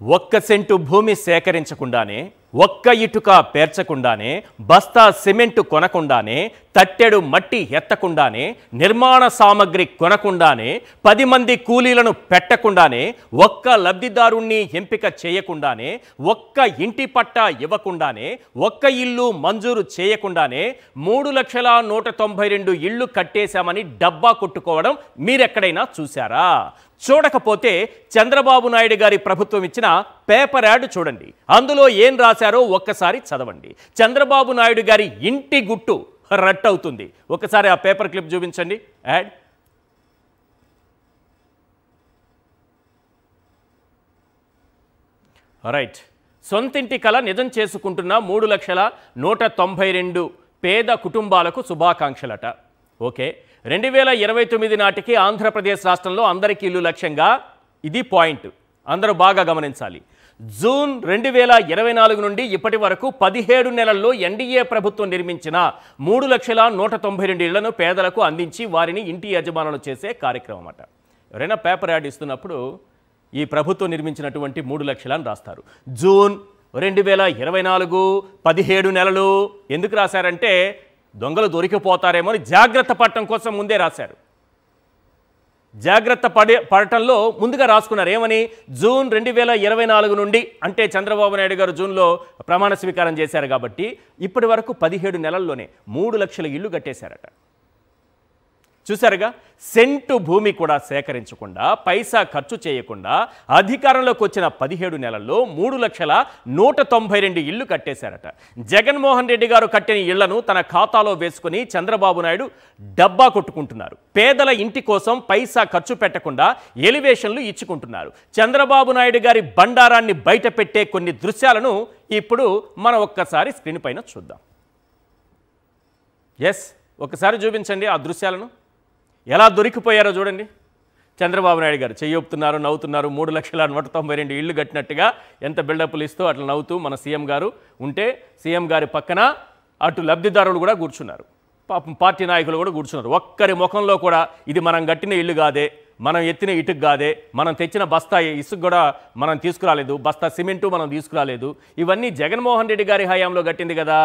ఒక్క సెంటు భూమి సేకరించకుండానే ఒక్క ఇటుక పేర్చకుండానే బస్తా సిమెంట్ కొనకుండానే తట్టెడు మట్టి ఎత్తకుండానే నిర్మాణ సామగ్రి కొనకుండానే 10 మంది కూలీలను పెట్టకుండానే ఒక్క లబ్ధిదారుణ్ణి ఎంపిక చేయకుండానే ఒక్క ఇంటి పట్టా ఇవ్వకుండానే ఒక్క ఇల్లు మంజూరు చేయకుండానే 3,192 ఇళ్ళు కట్టేశామని డబ్బా కొట్టుకోవడం మీరెక్కడైనా చూశారా? చూడకపోతే చంద్రబాబు నాయుడు గారి ప్రభుత్వం ఇచ్చిన పేపర్ యాడ్ చూడండి. అందులో ఏం రాశారో ఒక్కసారి చదవండి. చంద్రబాబు నాయుడు గారి ఇంటి గుట్టు రట్టవుతుంది. ఒకసారి ఆ పేపర్ క్లిప్ చూపించండి. Add right. సొంతింటి కల నిజం చేసుకుంటున్న 3,192 పేద కుటుంబాలకు శుభాకాంక్షలట. ఓకే, 2029 నాటికి ఆంధ్రప్రదేశ్ రాష్ట్రంలో అందరికీ ఇల్లు లక్ష్యంగా. ఇది పాయింట్, అందరూ బాగా గమనించాలి. జూన్ 2024 నుండి ఇప్పటి వరకు 17 నెలల్లో ఎన్డీఏ ప్రభుత్వం నిర్మించిన 3,192 ఇళ్లను పేదలకు అందించి వారిని ఇంటి యజమానులు చేసే కార్యక్రమం అట. ఎవరైనా పేపర్ యాడ్ ఇస్తున్నప్పుడు ఈ ప్రభుత్వం నిర్మించినటువంటి 3 లక్షలు అని రాస్తారు. జూన్ 2024 17 నెలలు ఎందుకు రాశారంటే దొంగలు దొరికిపోతారేమో అని జాగ్రత్త పడటం కోసం ముందే రాశారు. జాగ్రత్త పడటంలో ముందుగా రాసుకున్నారు. ఏమని? జూన్ 2024 నుండి, అంటే చంద్రబాబు నాయుడు గారు జూన్లో ప్రమాణ స్వీకారం చేశారు కాబట్టి ఇప్పటి వరకు 17 నెలల్లోనే 3 లక్షల ఇళ్ళు కట్టేశారట. చూశారుగా, సెంటు భూమి కూడా సేకరించకుండా పైసా ఖర్చు చేయకుండా అధికారంలోకి వచ్చిన 17 నెలల్లో 3,192 ఇళ్ళు కట్టేశారట. జగన్మోహన్ రెడ్డి గారు కట్టిన ఇళ్లను తన ఖాతాలో వేసుకుని చంద్రబాబు నాయుడు డబ్బా కొట్టుకుంటున్నారు. పేదల ఇంటి కోసం పైసా ఖర్చు పెట్టకుండా ఎలివేషన్లు ఇచ్చుకుంటున్నారు. చంద్రబాబు నాయుడు గారి బండారాన్ని బయట పెట్టే కొన్ని దృశ్యాలను ఇప్పుడు మనం ఒక్కసారి స్క్రీన్ పైన చూద్దాం. ఎస్, ఒకసారి చూపించండి ఆ దృశ్యాలను. ఎలా దొరికిపోయారో చూడండి. చంద్రబాబు నాయుడు గారు చెయ్యొప్పుతున్నారు, నవ్వుతున్నారు. 3,192 ఇళ్ళు కట్టినట్టుగా ఎంత బిల్డప్లు ఇస్తూ అట్లా నవ్వుతూ మన సీఎం గారు ఉంటే, సీఎం గారి పక్కన అటు లబ్ధిదారులు కూడా కూర్చున్నారు, పాపం పార్టీ నాయకులు కూడా కూర్చున్నారు. ఒక్కరి ముఖంలో కూడా ఇది మనం కట్టిన ఇల్లు కాదే, మనం ఎత్తిన ఇటుకు కాదే, మనం తెచ్చిన బస్తా ఇసుకు కూడా మనం తీసుకురాలేదు, బస్తా సిమెంటు మనం తీసుకురాలేదు, ఇవన్నీ జగన్మోహన్ రెడ్డి గారి హయాంలో కట్టింది కదా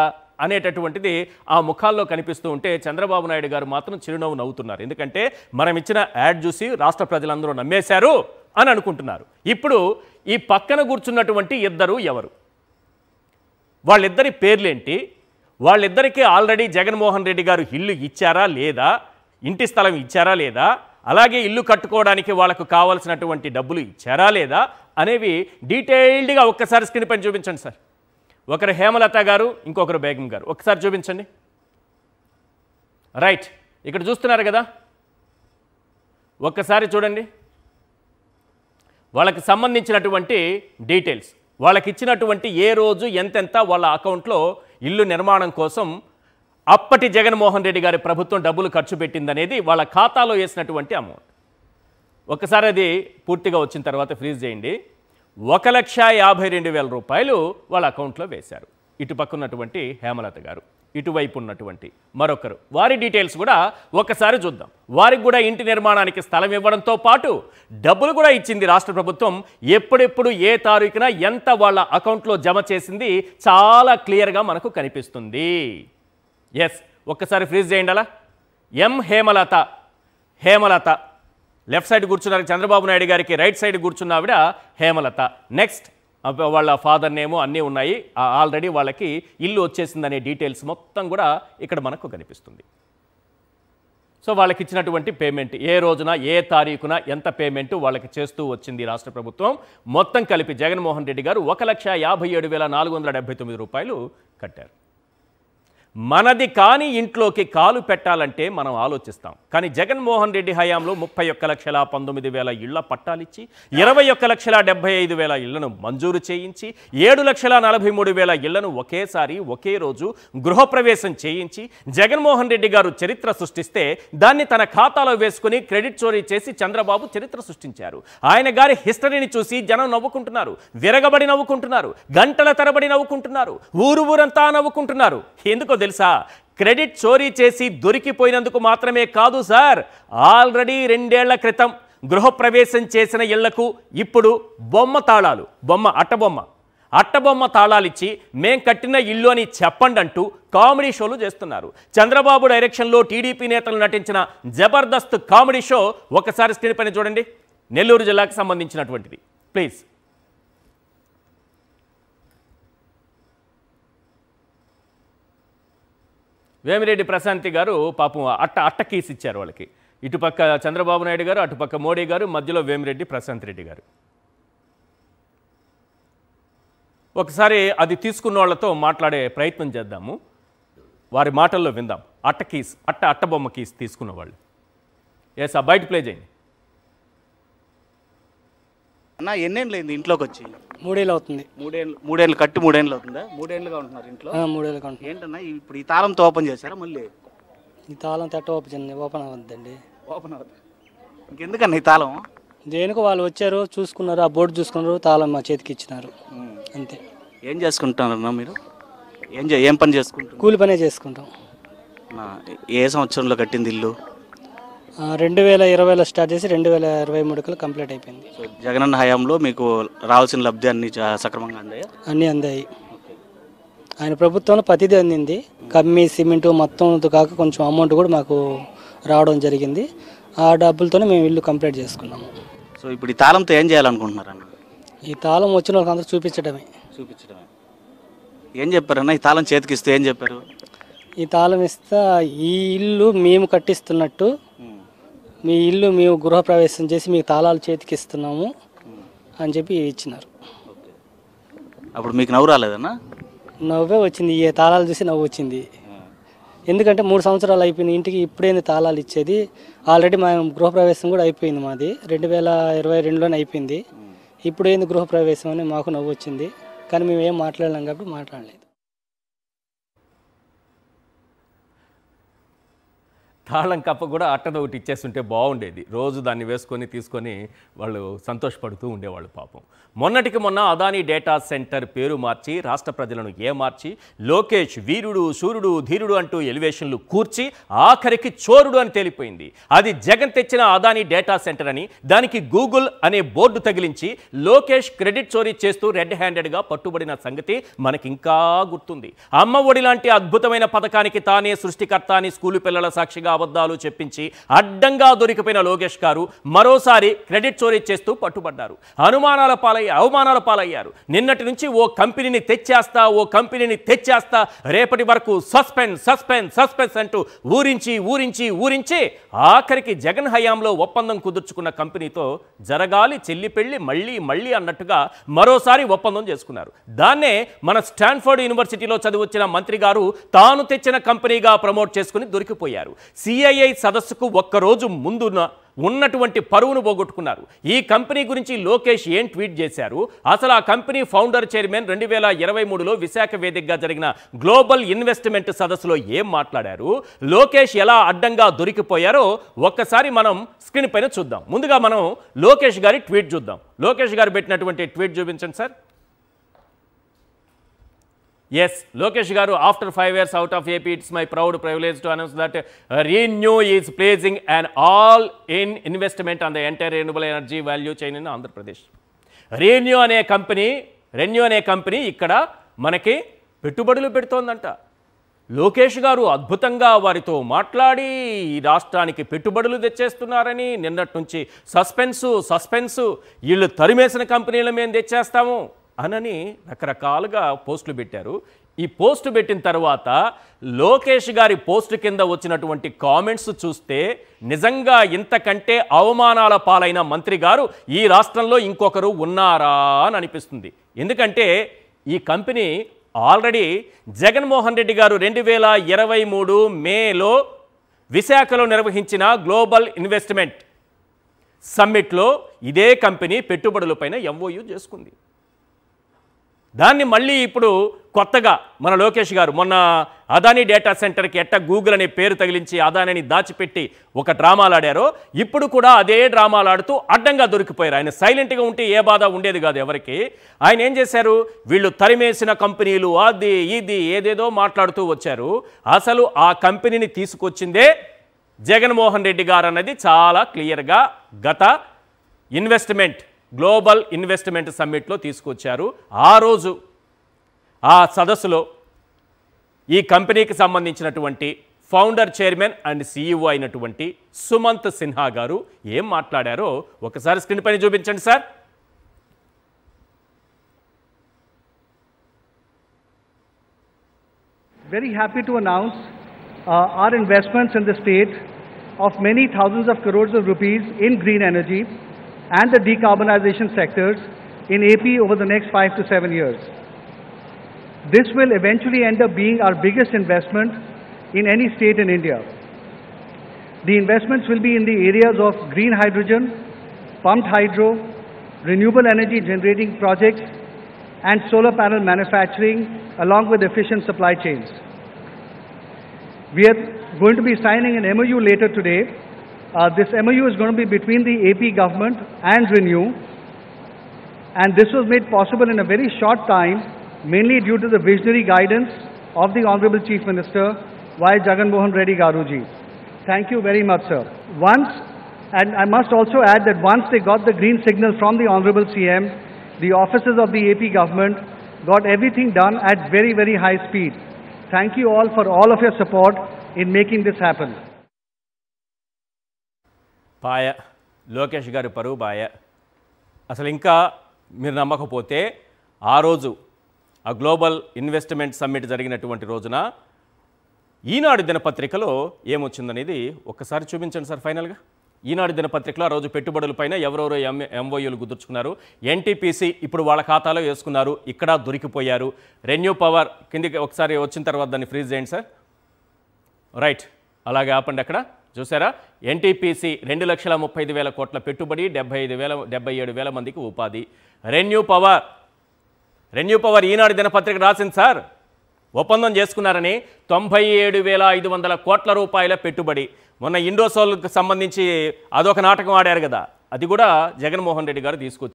అనేటటువంటిది ఆ ముఖాల్లో కనిపిస్తూ ఉంటే చంద్రబాబు నాయుడు గారు మాత్రం చిరునవ్వు నవ్వుతున్నారు. ఎందుకంటే మనం ఇచ్చిన యాడ్ చూసి రాష్ట్ర ప్రజలందరూ నమ్మేశారు అని అనుకుంటున్నారు. ఇప్పుడు ఈ పక్కన కూర్చున్నటువంటి ఇద్దరు ఎవరు? వాళ్ళిద్దరి పేర్లేంటి? వాళ్ళిద్దరికీ ఆల్రెడీ జగన్మోహన్ రెడ్డి గారు ఇల్లు ఇచ్చారా లేదా, ఇంటి స్థలం ఇచ్చారా లేదా, అలాగే ఇల్లు కట్టుకోవడానికి వాళ్ళకు కావాల్సినటువంటి డబ్బులు ఇచ్చారా లేదా అనేవి డీటెయిల్డ్గా ఒక్కసారి స్క్రీన్ పైన చూపించండి సార్. ఒకరు హేమలత గారు, ఇంకొకరు బేగం గారు. ఒకసారి చూపించండి. రైట్, ఇక్కడ చూస్తున్నారు కదా, ఒక్కసారి చూడండి. వాళ్ళకి సంబంధించినటువంటి డీటెయిల్స్, వాళ్ళకి ఇచ్చినటువంటి ఏ రోజు ఎంతెంత వాళ్ళ అకౌంట్లో ఇల్లు నిర్మాణం కోసం అప్పటి జగన్మోహన్ రెడ్డి గారి ప్రభుత్వం డబ్బులు ఖర్చు పెట్టిందనేది వాళ్ళ ఖాతాలో వేసినటువంటి అమౌంట్. ఒకసారి అది పూర్తిగా వచ్చిన తర్వాత ఫ్రీజ్ చేయండి. 1,52,000 రూపాయలు వాళ్ళ అకౌంట్లో వేశారు. ఇటు పక్క ఉన్నటువంటి హేమలత గారు, ఇటువైపు ఉన్నటువంటి మరొకరు, వారి డీటెయిల్స్ కూడా ఒకసారి చూద్దాం. వారికి కూడా ఇంటి నిర్మాణానికి స్థలం ఇవ్వడంతో పాటు డబ్బులు కూడా ఇచ్చింది రాష్ట్ర ప్రభుత్వం. ఎప్పుడెప్పుడు ఏ తారీఖున ఎంత వాళ్ళ అకౌంట్లో జమ చేసింది చాలా క్లియర్గా మనకు కనిపిస్తుంది. ఎస్, ఒక్కసారి ఫ్రీజ్ చేయండి. అలా ఎం హేమలత లెఫ్ట్ సైడ్ కూర్చున్నారు చంద్రబాబు నాయుడు గారికి, రైట్ సైడ్ కూర్చున్న ఆవిడ హేమలత. నెక్స్ట్ వాళ్ళ ఫాదర్ నేము అన్నీ ఉన్నాయి. ఆల్రెడీ వాళ్ళకి ఇల్లు వచ్చేసిందనే డీటెయిల్స్ మొత్తం కూడా ఇక్కడ మనకు కనిపిస్తుంది. సో వాళ్ళకి ఇచ్చినటువంటి పేమెంట్, ఏ రోజున ఏ తారీఖున ఎంత పేమెంట్ వాళ్ళకి చేస్తూ వచ్చింది రాష్ట్ర ప్రభుత్వం, మొత్తం కలిపి జగన్మోహన్ రెడ్డి గారు 1,57,479 రూపాయలు కట్టారు. మనది కాని ఇంట్లోకి కాలు పెట్టాలంటే మనం ఆలోచిస్తాం. కానీ జగన్మోహన్ రెడ్డి హయాంలో 31,19,000 ఇళ్ల పట్టాలిచ్చి 21,75,000 ఇళ్లను మంజూరు చేయించి 7,43,000 ఇళ్లను ఒకేసారి ఒకే రోజు గృహప్రవేశం చేయించి జగన్మోహన్ రెడ్డి గారు చరిత్ర సృష్టిస్తే దాన్ని తన ఖాతాలో వేసుకుని క్రెడిట్ చోరీ చేసి చంద్రబాబు చరిత్ర సృష్టించారు. ఆయన గారి హిస్టరీని చూసి జనం నవ్వుకుంటున్నారు, విరగబడి నవ్వుకుంటున్నారు, గంటల తరబడి నవ్వుకుంటున్నారు, ఊరంతా నవ్వుకుంటున్నారు. ఎందుకో తెలుసా? క్రెడిట్ చోరీ చేసి దొరికిపోయినందుకు మాత్రమే కాదు సార్, ఆల్రెడీ 2 ఏళ్ల క్రితం గృహప్రవేశం చేసిన ఇళ్లకు ఇప్పుడు అట్టబొమ్మ తాళాలిచ్చి మేం కట్టిన ఇల్లు అని చెప్పండి అంటూ కామెడీ షోలు చేస్తున్నారు. చంద్రబాబు డైరెక్షన్లో టీడీపీ నేతలు నటించిన జబర్దస్త్ కామెడీ షో ఒకసారి స్క్రీన్ పైన చూడండి. నెల్లూరు జిల్లాకు సంబంధించినటువంటిది. ప్లీజ్. వేమిరెడ్డి ప్రశాంతి గారు పాపం అట్ట కేసు ఇచ్చారు వాళ్ళకి. ఇటుపక్క చంద్రబాబు నాయుడు గారు, అటుపక్క మోడీ గారు, మధ్యలో వేమిరెడ్డి ప్రశాంత్ రెడ్డి గారు. ఒకసారి అది తీసుకున్న వాళ్ళతో మాట్లాడే ప్రయత్నం చేద్దాము, వారి మాటల్లో విందాం. అట్టబొమ్మ కీస్ తీసుకున్న వాళ్ళు. ఎస్, ఆ బయట ప్లే చేయండి. అన్న ఎన్నేళ్ళు అయింది ఇంట్లోకి వచ్చి? 3 ఏళ్ళు అవుతుంది. 3 ఏళ్ళు కట్టి 3 ఏళ్ళు అవుతుందా? 3 ఏళ్ళుగా ఉంటున్నారు ఇంట్లో? 3 ఏళ్ళుగా ఉంటుంది. ఏంటన్నా ఇప్పుడు ఈ తాళంతో ఓపెన్ చేశారా? మళ్ళీ ఈ తాళం తట్ట ఓపెన్ అవ్వద్దండి. ఓపెన్ అవుతుంది. ఇంకెందుకన్నా ఈ తాళం? దేనికో వాళ్ళు వచ్చారు, చూసుకున్నారు, ఆ బోర్డు చూసుకున్నారు, తాళం మా చేతికి ఇచ్చినారు, అంతే. ఏం చేసుకుంటున్నారన్నా మీరు? ఏం పని చేసుకుంటారు? కూలి పనే చేసుకుంటాం. ఏ సంవత్సరంలో కట్టింది ఇల్లు? 2020లో స్టార్ట్ చేసి 2023 కంప్లీట్ అయిపోయింది. జగనన్న హయాంలో మీకు రావాల్సిన లబ్ధి అన్ని సక్రమంగా అందాయా? అన్నీ అందాయి. ఆయన ప్రభుత్వంలో ప్రతిదీ అందింది. కమ్మి సిమెంటు మొత్తం కాక కొంచెం అమౌంట్ కూడా మాకు రావడం జరిగింది. ఆ డబ్బులతోనే మేము ఇల్లు కంప్లీట్ చేసుకున్నాము. సో ఇప్పుడు ఈ తాళంతో ఏం చేయాలనుకుంటున్నారన్న? ఈ తాళం వచ్చిన వాళ్ళకి అందరూ చూపించడమే. ఏం చెప్పారన్నా? ఈ తాళం చేతికి ఇస్తే ఏం చెప్పారు? ఈ తాళం ఇస్తా, ఈ ఇల్లు మేము కట్టిస్తున్నట్టు, మీ ఇల్లు మేము గృహప్రవేశం చేసి మీకు తాళాలు చేతికి ఇస్తున్నాము అని చెప్పి ఇచ్చినారు. అప్పుడు మీకు నవ్వు రాలేదన్నా? నవ్వే వచ్చింది. ఈ తాళాలు చూసి నవ్వు వచ్చింది. ఎందుకంటే 3 సంవత్సరాలు అయిపోయింది ఇంటికి, ఇప్పుడేంది తాళాలు ఇచ్చేది? ఆల్రెడీ మా గృహప్రవేశం కూడా అయిపోయింది. మాది 2022లోనే అయిపోయింది. ఇప్పుడు ఏంది గృహప్రవేశం అని మాకు నవ్వు వచ్చింది. కానీ మేము ఏం మాట్లాడలేం కాబట్టి మాట్లాడలేదు. తాళం కప్ప కూడా అట్టది ఒకటి ఇచ్చేస్తుంటే బాగుండేది. రోజు దాన్ని వేసుకొని తీసుకొని వాళ్ళు సంతోషపడుతూ ఉండేవాళ్ళు పాపం. మొన్నటికి మొన్న అదానీ డేటా సెంటర్ పేరు మార్చి రాష్ట్ర ప్రజలను ఏమార్చి లోకేష్ వీరుడు శూరుడు ధీరుడు అంటూ ఎలివేషన్లు కూర్చి ఆఖరికి చోరుడు అని తేలిపోయింది. అది జగన్ తెచ్చిన అదానీ డేటా సెంటర్ అని దానికి గూగుల్ అనే బోర్డు తగిలించి లోకేష్ క్రెడిట్ చోరీ చేస్తూ రెడ్ హ్యాండెడ్గా పట్టుబడిన సంగతి మనకింకా గుర్తుంది. అమ్మ ఒడి లాంటి అద్భుతమైన పథకానికి తానే సృష్టికర్త అని స్కూలు పిల్లల సాక్షిగా అబద్ధాలు చెప్పించి అడ్డంగా దొరికిపోయిన లోకేష్ గారు మరోసారి క్రెడిట్ చోరీ చేస్తూ పట్టుబడ్డారు. అవమానాల పాలయ్యారు. నిన్నటి నుంచి ఓ కంపెనీని తెచ్చేస్తా రేపటి వరకు సస్పెన్స్ అంటూ ఊరించి ఆఖరికి జగన్ హయాంలో ఒప్పందం కుదుర్చుకున్న కంపెనీతో జరగాలి చెల్లి పెళ్లి మళ్ళీ అన్నట్టుగా మరోసారి ఒప్పందం చేసుకున్నారు. దాన్నే మన స్టాన్ఫర్డ్ యూనివర్సిటీలో చదివొచ్చిన మంత్రి గారు తాను తెచ్చిన కంపెనీగా ప్రమోట్ చేసుకుని దొరికిపోయారు. సిఐఐ సదస్సుకు ఒక్కరోజు ముందున్న ఉన్నటువంటి పరువును పోగొట్టుకున్నారు. ఈ కంపెనీ గురించి లోకేష్ ఏం ట్వీట్ చేశారు? అసలు ఆ కంపెనీ ఫౌండర్ చైర్మన్ 2023లో విశాఖ వేదికగా జరిగిన గ్లోబల్ ఇన్వెస్ట్మెంట్ సదస్సులో ఏం మాట్లాడారు? లోకేష్ ఎలా అడ్డంగా దొరికిపోయారో ఒక్కసారి మనం స్క్రీన్ పైన చూద్దాం. ముందుగా మనం లోకేష్ గారి ట్వీట్ చూద్దాం. లోకేష్ గారు పెట్టినటువంటి ట్వీట్ చూపించండి sir. Yes, Lokesh Garu, after 5 years out of AP, it's my proud privilege to announce that ReNew is placing an all-in investment on the entire renewable energy value chain in Andhra Pradesh. ReNew అనే company ఇక్కడ మనకి పెట్టుబడులు పెడుతోందంట. లోకేష్ గారు అద్భుతంగా వారితో మాట్లాడి ఈ రాష్ట్రానికి పెట్టుబడులు తెచ్చేస్తున్నారని, నిన్నటి నుంచి సస్పెన్సు వీళ్ళు తరిమేసిన కంపెనీలు మేము తెచ్చేస్తాము అనని రకరకాలుగా పోస్టులు పెట్టారు. ఈ పోస్టు పెట్టిన తర్వాత లోకేష్ గారి పోస్టు కింద వచ్చినటువంటి కామెంట్స్ చూస్తే నిజంగా ఇంతకంటే అవమానాల పాలైన మంత్రి గారు ఈ రాష్ట్రంలో ఇంకొకరు ఉన్నారా అని అనిపిస్తుంది. ఎందుకంటే ఈ కంపెనీ ఆల్రెడీ జగన్మోహన్ రెడ్డి గారు 2023 మేలో విశాఖలో నిర్వహించిన గ్లోబల్ ఇన్వెస్ట్మెంట్ సమ్మిట్లో ఇదే కంపెనీ పెట్టుబడులపైన ఎంఓయూ చేసుకుంది. దాన్ని మళ్ళీ ఇప్పుడు కొత్తగా మన లోకేష్ గారు మొన్న అదానీ డేటా సెంటర్కి ఎట్ట గూగుల్ అనే పేరు తగిలించి అదానిని దాచిపెట్టి ఒక డ్రామాలాడారో ఇప్పుడు కూడా అదే డ్రామాలాడుతూ అడ్డంగా దొరికిపోయారు. ఆయన సైలెంట్గా ఉంటే ఏ బాధ ఉండేది కాదు ఎవరికి. ఆయన ఏం చేశారు? వీళ్ళు తరిమేసిన కంపెనీలు అది ఇది ఏదేదో మాట్లాడుతూ వచ్చారు. అసలు ఆ కంపెనీని తీసుకొచ్చిందే జగన్మోహన్ రెడ్డి గారు అన్నది చాలా క్లియర్గా గత గ్లోబల్ ఇన్వెస్ట్మెంట్ సమ్మిట్లో తీసుకొచ్చారు. ఆ రోజు ఆ సదస్సులో ఈ కంపెనీకి సంబంధించినటువంటి ఫౌండర్, చైర్మన్ అండ్ CEO అయినటువంటి సుమంత్ సిన్హా గారు ఏం మాట్లాడారో ఒకసారి స్క్రీన్ పైన చూపించండి sir. Very happy to announce our investments in the state of many thousands of crores of rupees in green energy and the decarbonization sectors in AP over the next 5 to 7 years. This will eventually end up being our biggest investment in any state in India. The investments will be in the areas of green hydrogen, pumped hydro, renewable energy generating projects, and solar panel manufacturing along with efficient supply chains. We are going to be signing an MOU later today. This MOU is going to be between the AP government and ReNew, and this was made possible in a very short time, mainly due to the visionary guidance of the Honorable Chief Minister, Y. Jagan Mohan Reddy Garuji. Thank you very much, sir. And I must also add that once they got the green signal from the Honorable CM, the offices of the AP government got everything done at very, very high speed. Thank you all for all of your support in making this happen. పాయ లోకేష్ గారి పరువు బాయ. అసలు ఇంకా మీరు నమ్మకపోతే ఆ రోజు ఆ గ్లోబల్ ఇన్వెస్ట్మెంట్ సమ్మిట్ జరిగినటువంటి రోజున ఈనాడు దినపత్రికలో ఏమొచ్చిందనేది ఒక్కసారి చూపించండి సార్. ఫైనల్గా ఈనాడు దినపత్రికలో ఆ రోజు పెట్టుబడులపైన ఎవరెవరో MOUలు కుదుర్చుకున్నారు. NTPC ఇప్పుడు వాళ్ళ ఖాతాలో వేసుకున్నారు, ఇక్కడ దొరికిపోయారు. రెన్యూ పవర్ కిందికి ఒకసారి వచ్చిన తర్వాత దాన్ని ఫ్రీజ్ చేయండి సార్. రైట్, అలాగే ఆపండి. అక్కడ చూసారా, NTPC 2,35,000 కోట్ల పెట్టుబడి, 77,000 మందికి ఉపాధి. రెన్యూ పవర్ ఈనాడు దినపత్రిక రాసింది సార్. ఒప్పందం చేసుకున్నారని 97,500 కోట్ల రూపాయల పెట్టుబడి. మొన్న ఇండోసోల్కి సంబంధించి అదొక నాటకం ఆడారు కదా, అది కూడా జగన్మోహన్ రెడ్డి గారు తీసుకొచ్చారు.